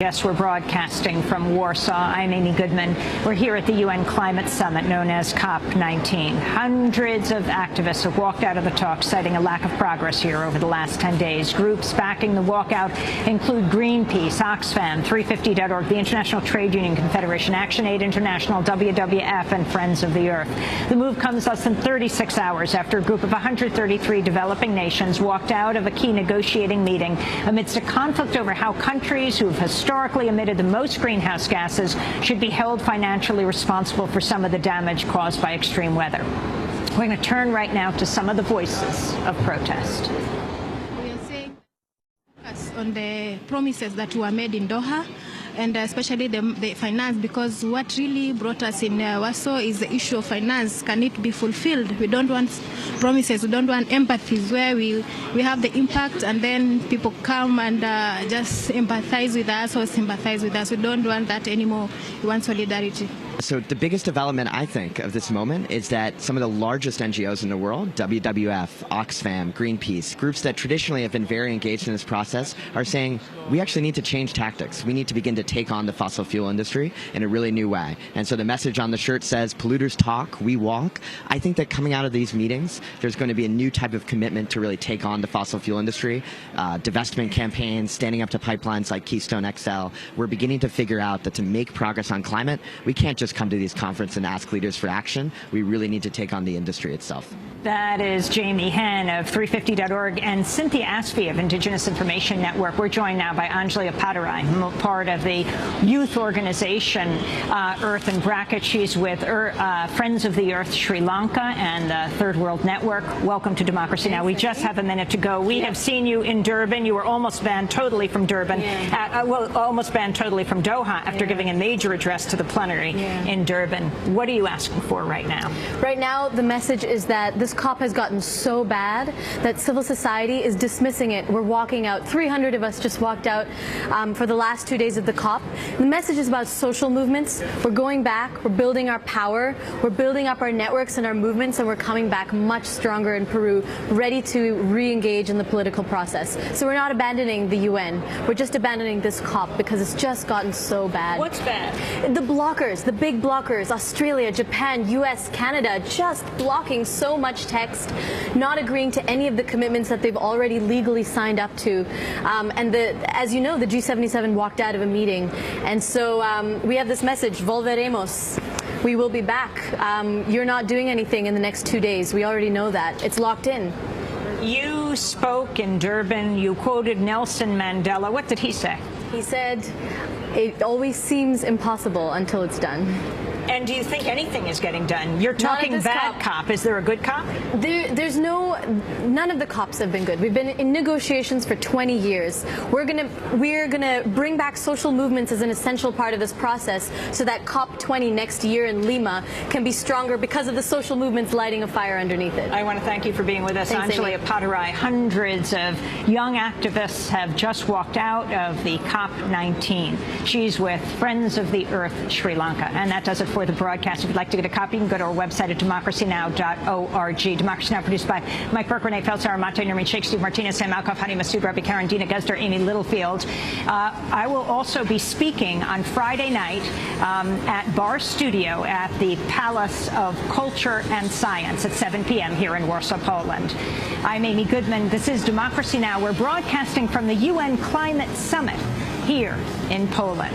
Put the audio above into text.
Yes, we're broadcasting from Warsaw. I'm Amy Goodman. We're here at the UN Climate Summit known as COP19. Hundreds of activists have walked out of the talk, citing a lack of progress here over the last 10 days. Groups backing the walkout include Greenpeace, Oxfam, 350.org, the International Trade Union Confederation, ActionAid International, WWF, and Friends of the Earth. The move comes less than 36 hours after a group of 133 developing nations walked out of a key negotiating meeting amidst a conflict over how countries who have historically emitted the most greenhouse gases should be held financially responsible for some of the damage caused by extreme weather. We're going to turn right now to some of the voices of protest. We are saying on the promises that were made in Doha, and especially the finance, because what really brought us in Warsaw is the issue of finance. Can it be fulfilled? We don't want promises, we don't want empathies where we have the impact and then people come and just empathize with us or sympathize with us. We don't want that anymore. We want solidarity. So the biggest development, I think, of this moment is that some of the largest NGOs in the world, WWF, Oxfam, Greenpeace, groups that traditionally have been very engaged in this process, are saying we actually need to change tactics. We need to begin to take on the fossil fuel industry in a really new way. And so the message on the shirt says, polluters talk, we walk. I think that coming out of these meetings, there's going to be a new type of commitment to really take on the fossil fuel industry, divestment campaigns, standing up to pipelines like Keystone XL. We're beginning to figure out that to make progress on climate, we can't just come to these conferences and ask leaders for action. We really need to take on the industry itself. That is Jamie Henn of 350.org and Cynthia Aspey of Indigenous Information Network. We're joined now by Anjali Appadurai, part of the youth organization Earth and Bracket. She's with Friends of the Earth Sri Lanka and the Third World Network. Welcome to Democracy Now! We just have a minute to go. We have seen you in Durban. You were almost banned totally from Durban, almost banned totally from Doha after giving a major address to the plenary in Durban. What are you asking for right now? Right now, the message is that this COP has gotten so bad that civil society is dismissing it. We're walking out. 300 of us just walked out for the last 2 days of the COP. The message is about social movements. We're going back. We're building our power. We're building up our networks and our movements, and we're coming back much stronger in Peru, ready to re-engage in the political process. So we're not abandoning the UN. We're just abandoning this COP because it's just gotten so bad. What's bad? The blockers, the big blockers, Australia, Japan, US, Canada, just blocking so much text, not agreeing to any of the commitments that they've already legally signed up to. As you know, the G77 walked out of a meeting. And so we have this message, volveremos. We will be back. You're not doing anything in the next 2 days. We already know that. It's locked in. You spoke in Durban. You quoted Nelson Mandela. What did he say? He said, it always seems impossible until it's done. And do you think anything is getting done? You're talking bad COP. Is there a good COP? None of the COPs have been good. We've been in negotiations for 20 years. We're gonna bring back social movements as an essential part of this process so that COP20 next year in Lima can be stronger because of the social movements lighting a fire underneath it. I want to thank you for being with us. Thanks, Anjali Appadurai. Hundreds of young activists have just walked out of the COP19. She's with Friends of the Earth Sri Lanka. And that does it for the broadcast. If you'd like to get a copy, you can go to our website at democracynow.org. Democracy Now! Produced by Mike Burke, Renee Felser, Armante, Nermeen Sheikh, Steve Martinez, Sam Malkoff, Hani Masood, Rabbi Karen, Dina Guzder, Amy Littlefield. I will also be speaking on Friday night at Bar Studio at the Palace of Culture and Science at 7 p.m. here in Warsaw, Poland. I'm Amy Goodman. This is Democracy Now! We're broadcasting from the UN Climate Summit here in Poland.